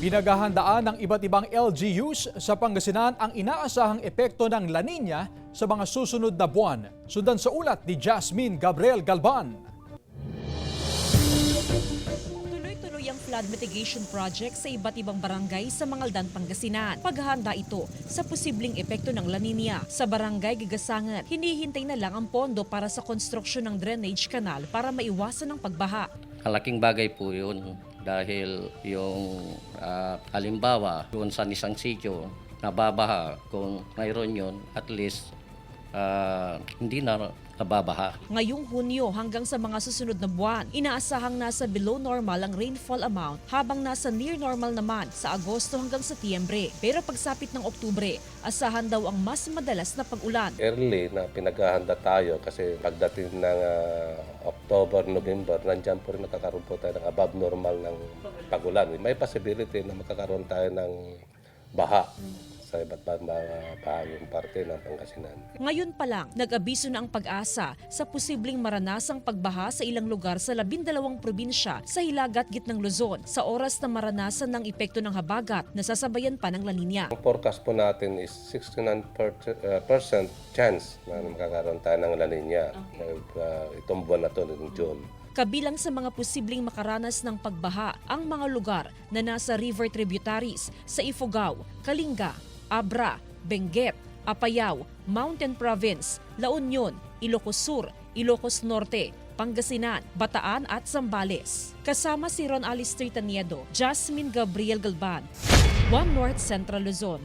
Pinaghahandaan ng iba't ibang LGUs sa Pangasinan ang inaasahang epekto ng La Nina sa mga susunod na buwan. Sundan sa ulat ni Jasmine Gabriel Galban. Tuloy-tuloy ang flood mitigation project sa iba't ibang barangay sa Mangaldan, Pangasinan. Paghahanda ito sa posibleng epekto ng La Nina. Sa barangay Gigasangan, hinihintay na lang ang pondo para sa konstruksyon ng drainage canal para maiwasan ang pagbaha. Malaking bagay po yun dahil yung halimbawa doon sa isang sitio nababaha, kung mayroon yun at least hindi na nababaha. Ngayong Hunyo hanggang sa mga susunod na buwan, inaasahang nasa below normal ang rainfall amount habang nasa near normal naman sa Agosto hanggang Setyembre. Pero pagsapit ng Oktubre, asahan daw ang mas madalas na pag-ulan. Early na pinaghahanda tayo kasi pagdating ng October, November, nandiyan po rin nakakaroon po tayo ng above normal ng pag-ulan. May possibility na magkakaroon tayo ng baha sa iba't bahaging parte ng Pangasinan. Ngayon pa lang, nag-abiso na ang Pag-asa sa posibleng maranasang pagbaha sa ilang lugar sa 12 probinsya sa hilagat gitnang Luzon sa oras na maranasan ng epekto ng habagat na sasabayan pa ng La Nina. Ang forecast po natin is 69% chance na magkakaroon tayo ng La Nina itong buwan na ito ng June. Kabilang sa mga posibleng makaranas ng pagbaha ang mga lugar na nasa river tributaries sa Ifugao, Kalinga, Abra, Benguet, Apayao, Mountain Province, La Union, Ilocos Sur, Ilocos Norte, Pangasinan, Bataan at Zambales. Kasama si Ron Alice Trittaniedo, Jasmine Gabriel Galban, One North Central Luzon.